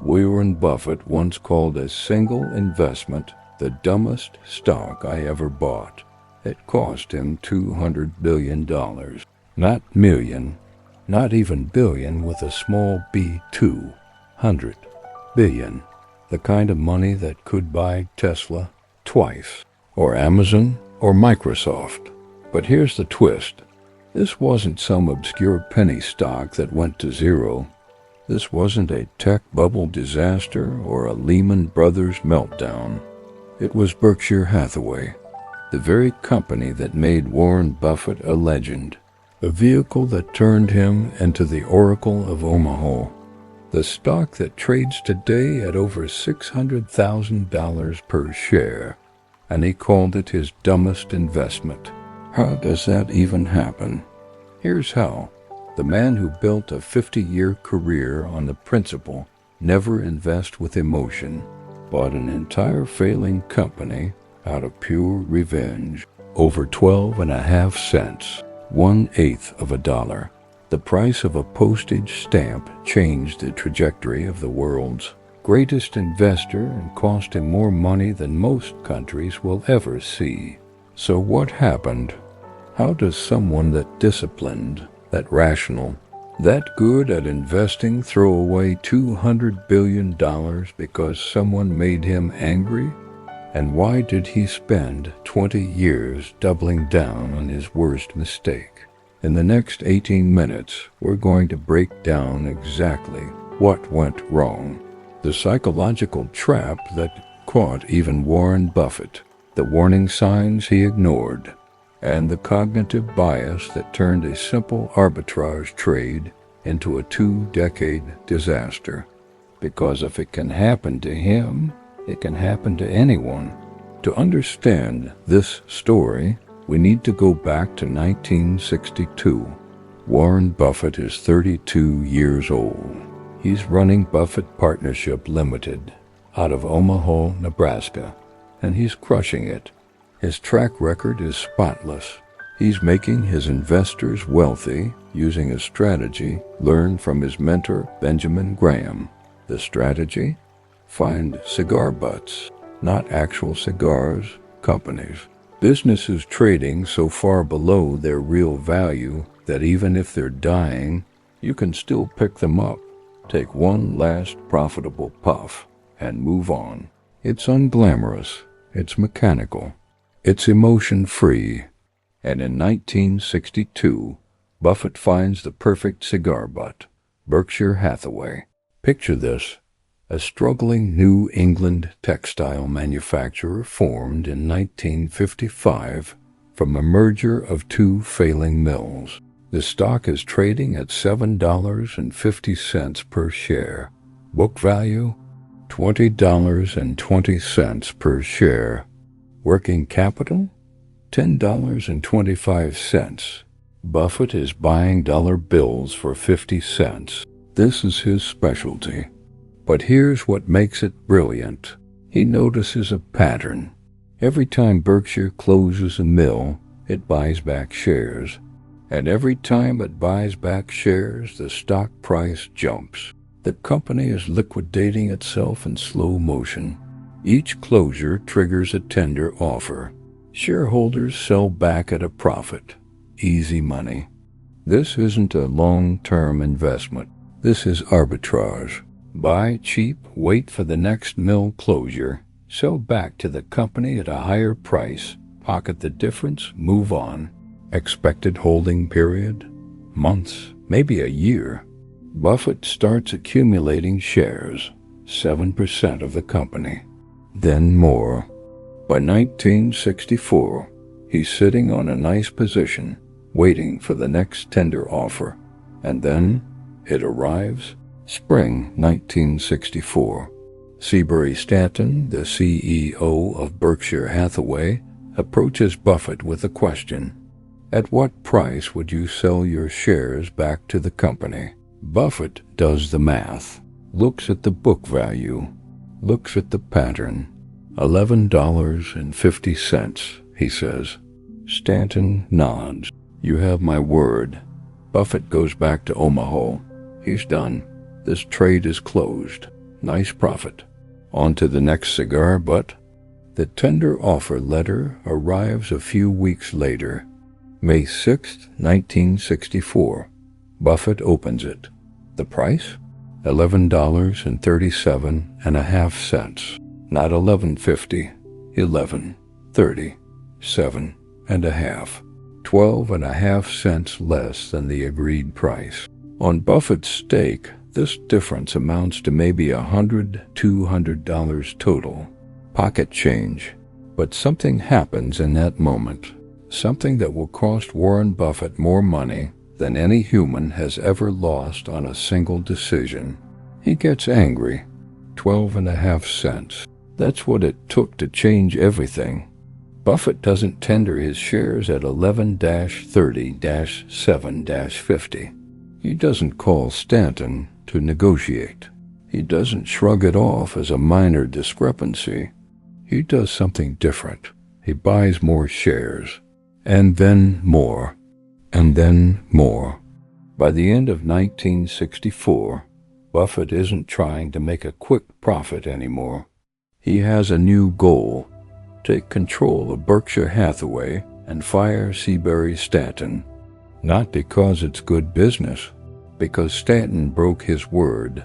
Warren Buffett once called a single investment the dumbest stock I ever bought. It cost him $200 billion. Not million, not even billion with a small b, 200 billion. The kind of money that could buy Tesla twice, or Amazon, or Microsoft. But here's the twist. This wasn't some obscure penny stock that went to zero. This wasn't a tech bubble disaster or a Lehman Brothers meltdown. It was Berkshire Hathaway, the very company that made Warren Buffett a legend, a vehicle that turned him into the Oracle of Omaha, the stock that trades today at over $600,000 per share, and he called it his dumbest investment. How does that even happen? Here's how. The man who built a 50-year career on the principle, never invest with emotion, bought an entire failing company out of pure revenge, over 12.5 cents, 1/8 of a dollar. The price of a postage stamp changed the trajectory of the world's greatest investor and cost him more money than most countries will ever see. So what happened? How does someone that disciplined, that rational, that good at investing throw away $200 billion because someone made him angry? And why did he spend 20 years doubling down on his worst mistake? In the next 18 minutes, we're going to break down exactly what went wrong. The psychological trap that caught even Warren Buffett, the warning signs he ignored, and the cognitive bias that turned a simple arbitrage trade into a 2-decade disaster. Because if it can happen to him, it can happen to anyone. To understand this story, we need to go back to 1962. Warren Buffett is 32 years old. He's running Buffett Partnership Limited out of Omaha, Nebraska, and he's crushing it. His track record is spotless. He's making his investors wealthy using a strategy learned from his mentor, Benjamin Graham. The strategy? Find cigar butts, not actual cigars, companies. Businesses trading so far below their real value that even if they're dying, you can still pick them up, take one last profitable puff, and move on. It's unglamorous. It's mechanical. It's emotion-free. And in 1962, Buffett finds the perfect cigar butt, Berkshire Hathaway. Picture this. A struggling New England textile manufacturer formed in 1955 from a merger of two failing mills. The stock is trading at $7.50 per share. Book value, $20.20 per share. Working capital, $10.25. Buffett is buying dollar bills for 50 cents. This is his specialty. But here's what makes it brilliant. He notices a pattern. Every time Berkshire closes a mill, it buys back shares. And every time it buys back shares, the stock price jumps. The company is liquidating itself in slow motion. Each closure triggers a tender offer. Shareholders sell back at a profit. Easy money. This isn't a long-term investment. This is arbitrage. Buy cheap, wait for the next mill closure, sell back to the company at a higher price, pocket the difference, move on. Expected holding period? Months, maybe a year. Buffett starts accumulating shares, 7% of the company. Then more. By 1964, he's sitting on a nice position, waiting for the next tender offer. And then it arrives. Spring 1964. Seabury Stanton, the CEO of Berkshire Hathaway, approaches Buffett with a question. At what price would you sell your shares back to the company? Buffett does the math, looks at the book value, looks at the pattern. $11.50, he says. Stanton nods. You have my word. Buffett goes back to Omaha. He's done. This trade is closed. Nice profit. On to the next cigar, but the tender offer letter arrives a few weeks later. May 6, 1964. Buffett opens it. The price? $11.37.5. Not $11.50. $11.37.5. 12.5 cents less than the agreed price. On Buffett's stake, this difference amounts to maybe $100–200 total. Pocket change. But something happens in that moment. Something that will cost Warren Buffett more money than any human has ever lost on a single decision. He gets angry. 12.5 cents. That's what it took to change everything. Buffett doesn't tender his shares at 11-30-7-50. He doesn't call Stanton to negotiate. He doesn't shrug it off as a minor discrepancy. He does something different. He buys more shares. And then more. And then more. By the end of 1964, Buffett isn't trying to make a quick profit anymore. He has a new goal: take control of Berkshire Hathaway and fire Seabury Stanton. Not because it's good business, because Stanton broke his word.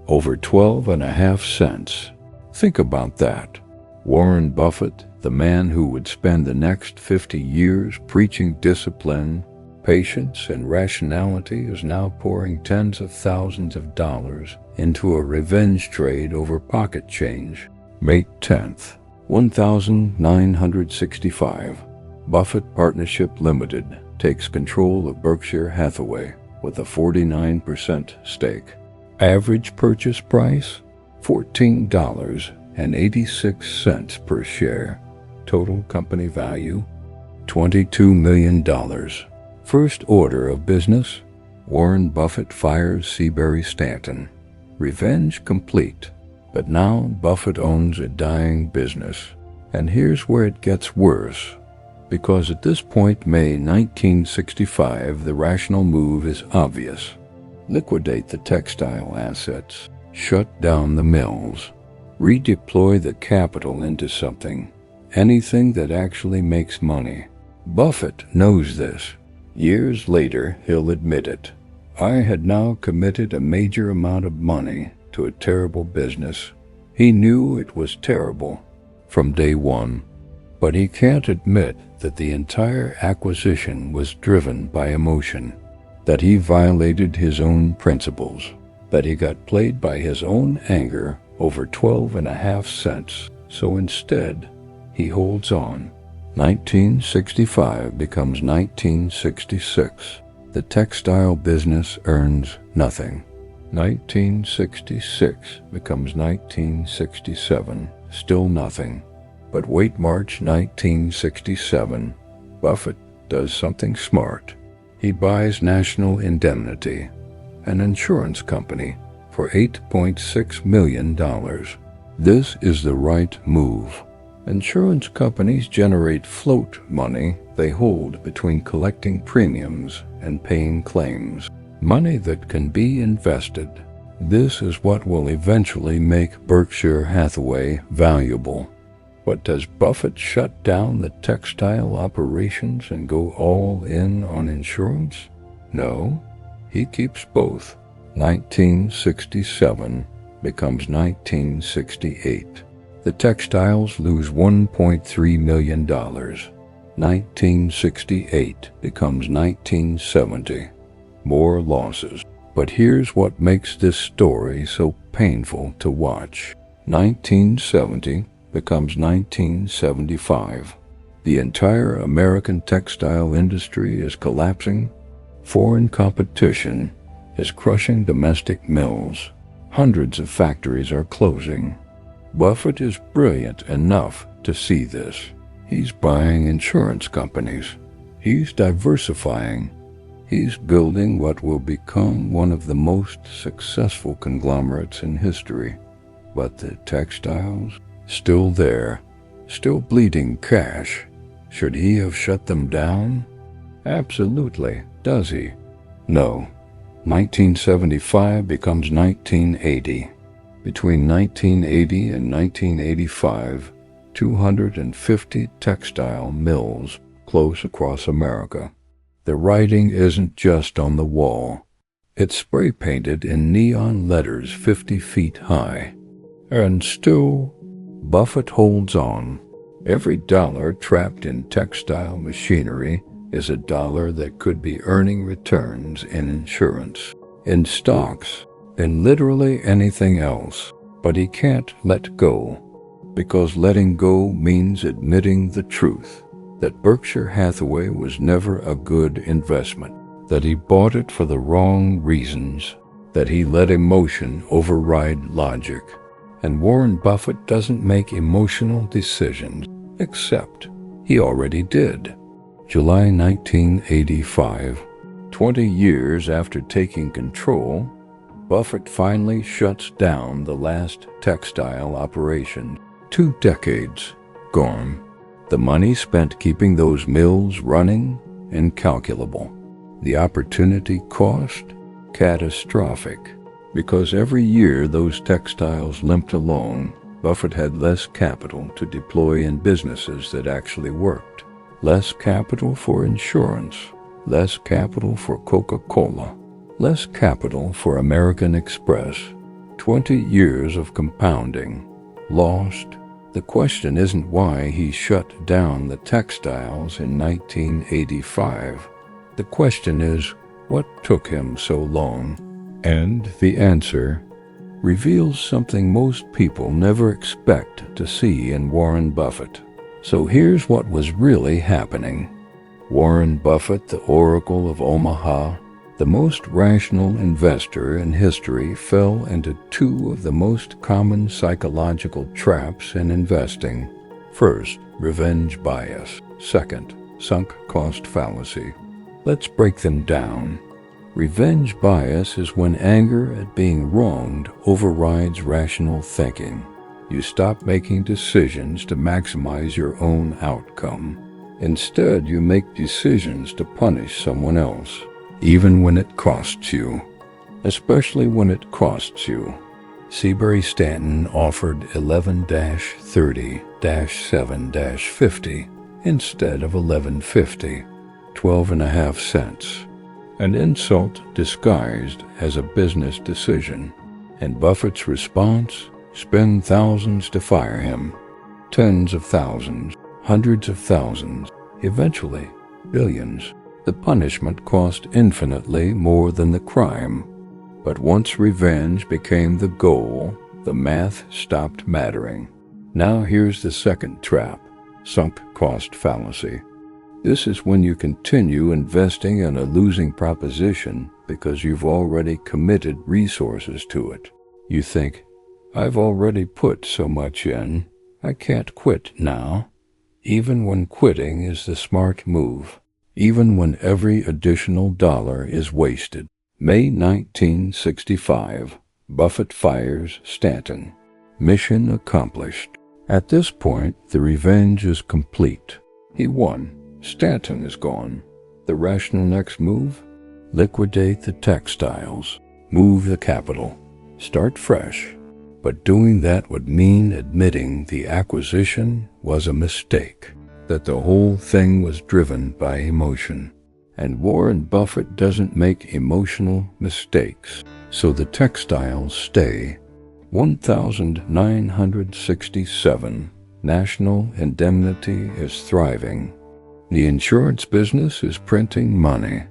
Over 12.5 cents. Think about that. Warren Buffett, the man who would spend the next 50 years preaching discipline, patience, and rationality, is now pouring tens of thousands of dollars into a revenge trade over pocket change. May 10th, 1965. Buffett Partnership Limited takes control of Berkshire Hathaway with a 49% stake. Average purchase price? $14.86 per share. Total company value? $22 million. First order of business: Warren Buffett fires Seabury Stanton. Revenge complete. But now Buffett owns a dying business. And here's where it gets worse. Because at this point, May 1965, the rational move is obvious. Liquidate the textile assets. Shut down the mills. Redeploy the capital into something. Anything that actually makes money. Buffett knows this. Years later, he'll admit it. I had now committed a major amount of money to a terrible business. He knew it was terrible from day one. But he can't admit that the entire acquisition was driven by emotion, that he violated his own principles, that he got played by his own anger over 12.5 cents. So instead, he holds on. 1965 becomes 1966. The textile business earns nothing. 1966 becomes 1967, still nothing. But wait, March 1967, Buffett does something smart. He buys National Indemnity, an insurance company, for $8.6 million. This is the right move. Insurance companies generate float money they hold between collecting premiums and paying claims. Money that can be invested. This is what will eventually make Berkshire Hathaway valuable. But does Buffett shut down the textile operations and go all in on insurance? No, he keeps both. 1967 becomes 1968. The textiles lose $1.3 million. 1968 becomes 1970. More losses. But here's what makes this story so painful to watch. 1970 becomes 1975. The entire American textile industry is collapsing. Foreign competition is crushing domestic mills. Hundreds of factories are closing. Buffett is brilliant enough to see this. He's buying insurance companies. He's diversifying. He's building what will become one of the most successful conglomerates in history. But the textiles, still there, still bleeding cash. Should he have shut them down? Absolutely. Does he? No. 1975 becomes 1980. Between 1980 and 1985, 250 textile mills close across America. The writing isn't just on the wall. It's spray-painted in neon letters 50 feet high. And still, Buffett holds on. Every dollar trapped in textile machinery is a dollar that could be earning returns in insurance, in stocks, in literally anything else. But he can't let go, because letting go means admitting the truth, that Berkshire Hathaway was never a good investment, that he bought it for the wrong reasons, that he let emotion override logic. And Warren Buffett doesn't make emotional decisions, except he already did. July 1985, 20 years after taking control, Buffett finally shuts down the last textile operation. 2 decades gone. The money spent keeping those mills running, incalculable. The opportunity cost, catastrophic. Because every year those textiles limped along, Buffett had less capital to deploy in businesses that actually worked. Less capital for insurance, less capital for Coca-Cola, less capital for American Express. 20 years of compounding, lost. The question isn't why he shut down the textiles in 1985. The question is, what took him so long? And the answer reveals something most people never expect to see in Warren Buffett. So here's what was really happening. Warren Buffett, the Oracle of Omaha, the most rational investor in history, fell into 2 of the most common psychological traps in investing. First, revenge bias. Second, sunk cost fallacy. Let's break them down. Revenge bias is when anger at being wronged overrides rational thinking. You stop making decisions to maximize your own outcome. Instead, you make decisions to punish someone else, even when it costs you. Especially when it costs you. Seabury Stanton offered 11-30-7-50 instead of 11.50, 12.5 cents. An insult disguised as a business decision. And Buffett's response? Spend thousands to fire him. Tens of thousands, hundreds of thousands, eventually billions. The punishment cost infinitely more than the crime. But once revenge became the goal, the math stopped mattering. Now here's the second trap, sunk cost fallacy. This is when you continue investing in a losing proposition because you've already committed resources to it. You think, I've already put so much in, I can't quit now. Even when quitting is the smart move. Even when every additional dollar is wasted. May 1965, Buffett fires Stanton. Mission accomplished. At this point, the revenge is complete. He won. Stanton is gone. The rational next move? Liquidate the textiles. Move the capital. Start fresh. But doing that would mean admitting the acquisition was a mistake. That the whole thing was driven by emotion. And Warren Buffett doesn't make emotional mistakes. So the textiles stay. 1967. National indemnity is thriving. The insurance business is printing money.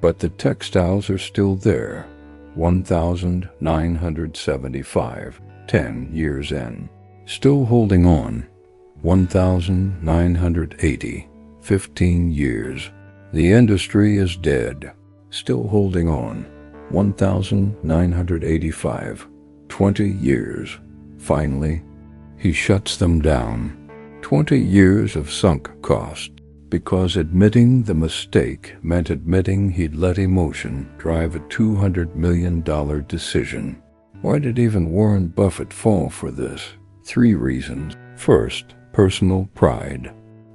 But the textiles are still there. 1975. 10 years in. Still holding on. 1980. 15 years. The industry is dead. Still holding on. 1985. 20 years. Finally, he shuts them down. 20 years of sunk cost. Because admitting the mistake meant admitting he'd let emotion drive a $200 million decision. Why did even Warren Buffett fall for this? 3 reasons. First, personal pride.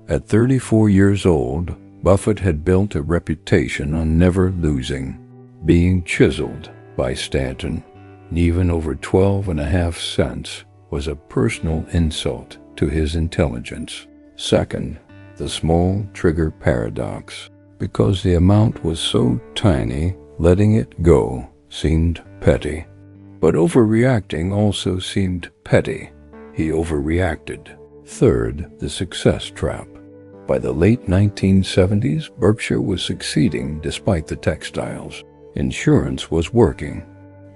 At 34 years old, Buffett had built a reputation on never losing, being chiseled by Stanton. even over 12.5 cents, was a personal insult to his intelligence. Second, the small trigger paradox. Because the amount was so tiny, letting it go seemed petty. But overreacting also seemed petty. He overreacted. Third, the success trap. By the late 1970s, Berkshire was succeeding despite the textiles. Insurance was working.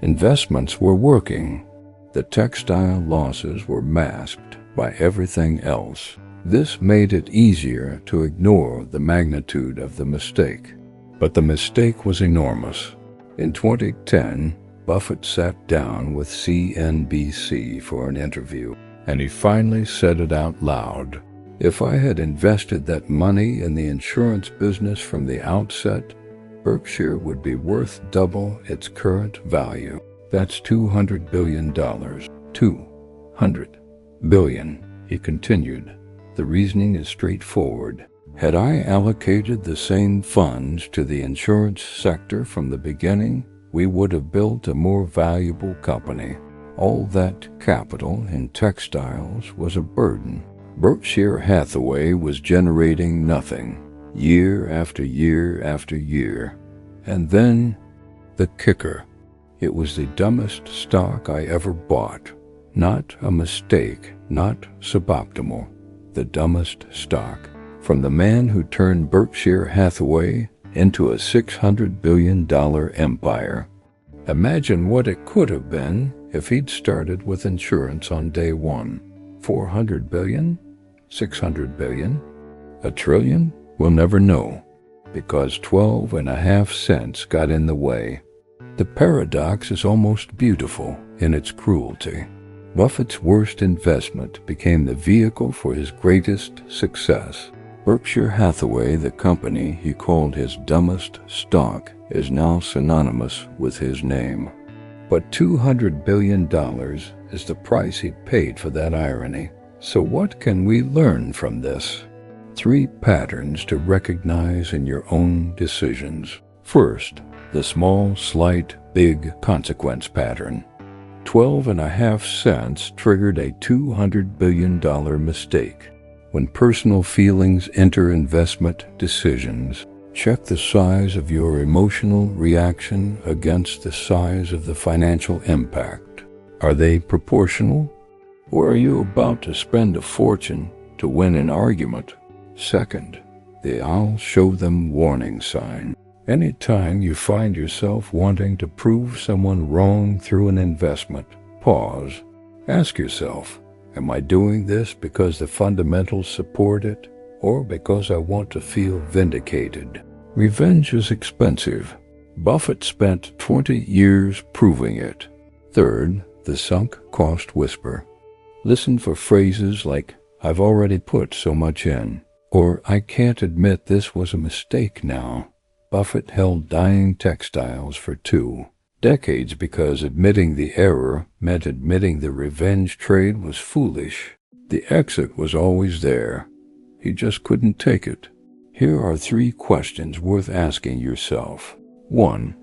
Investments were working. The textile losses were masked by everything else. This made it easier to ignore the magnitude of the mistake. But the mistake was enormous. In 2010, Buffett sat down with CNBC for an interview, and he finally said it out loud. If I had invested that money in the insurance business from the outset, Berkshire would be worth double its current value. That's $200 billion. $200 billion, he continued. The reasoning is straightforward. Had I allocated the same funds to the insurance sector from the beginning, we would have built a more valuable company. All that capital in textiles was a burden. Berkshire Hathaway was generating nothing, year after year after year. And then, the kicker. It was the dumbest stock I ever bought. Not a mistake, not suboptimal. The dumbest stock. From the man who turned Berkshire Hathaway into a $600 billion empire. Imagine what it could have been if he'd started with insurance on day one. 400 billion? 600 billion? A trillion? We'll never know, because 12.5 cents got in the way. The paradox is almost beautiful in its cruelty. Buffett's worst investment became the vehicle for his greatest success. Berkshire Hathaway, the company he called his dumbest stock, is now synonymous with his name. But $200 billion is the price he paid for that irony. So what can we learn from this? 3 patterns to recognize in your own decisions. First, the small, slight, big consequence pattern. 12.5 cents triggered a $200 billion mistake. When personal feelings enter investment decisions, check the size of your emotional reaction against the size of the financial impact. Are they proportional? Or are you about to spend a fortune to win an argument? Second, the I'll show them warning sign. Anytime you find yourself wanting to prove someone wrong through an investment, pause. Ask yourself, am I doing this because the fundamentals support it, or because I want to feel vindicated? Revenge is expensive. Buffett spent 20 years proving it. Third, the sunk cost whisper. Listen for phrases like, I've already put so much in, or I can't admit this was a mistake now. Buffett held dying textiles for 2 decades because admitting the error meant admitting the revenge trade was foolish. The exit was always there. He just couldn't take it. Here are 3 questions worth asking yourself. 1.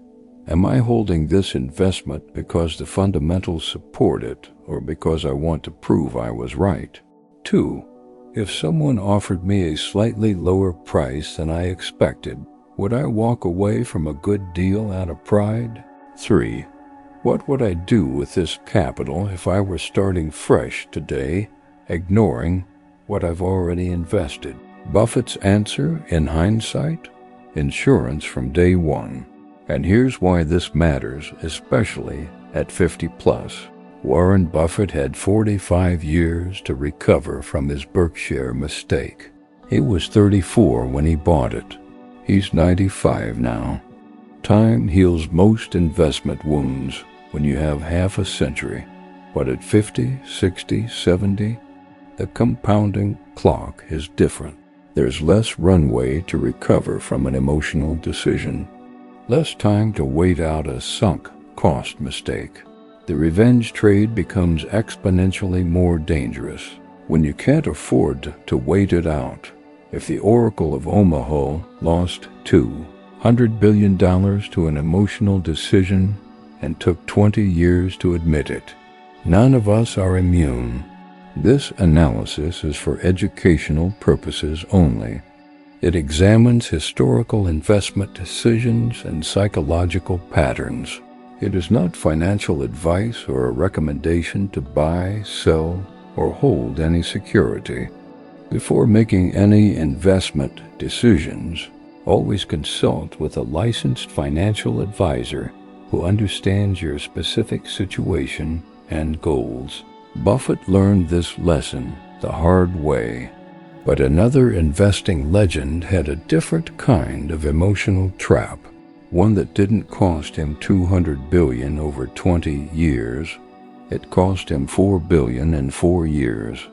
Am I holding this investment because the fundamentals support it, or because I want to prove I was right? 2. If someone offered me a slightly lower price than I expected, would I walk away from a good deal out of pride? 3. What would I do with this capital if I were starting fresh today, ignoring what I've already invested? Buffett's answer, in hindsight, insurance from day one. And here's why this matters, especially at 50 plus. Warren Buffett had 45 years to recover from his Berkshire mistake. He was 34 when he bought it. He's 95 now. Time heals most investment wounds when you have half a century. But at 50, 60, 70, the compounding clock is different. There's less runway to recover from an emotional decision. Less time to wait out a sunk cost mistake. The revenge trade becomes exponentially more dangerous when you can't afford to wait it out. If the Oracle of Omaha lost $200 billion to an emotional decision, and took 20 years to admit it. None of us are immune. This analysis is for educational purposes only. It examines historical investment decisions and psychological patterns. It is not financial advice or a recommendation to buy, sell, or hold any security. Before making any investment decisions, always consult with a licensed financial advisor who understands your specific situation and goals. Buffett learned this lesson the hard way. But another investing legend had a different kind of emotional trap, one that didn't cost him $200 billion over 20 years. It cost him $4 billion in 4 years,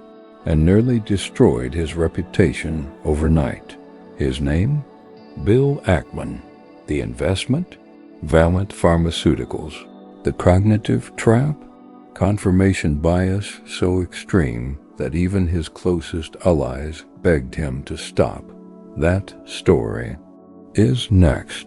and nearly destroyed his reputation overnight. His name? Bill Ackman. The investment? Valiant Pharmaceuticals. The cognitive trap? Confirmation bias so extreme that even his closest allies begged him to stop. That story is next.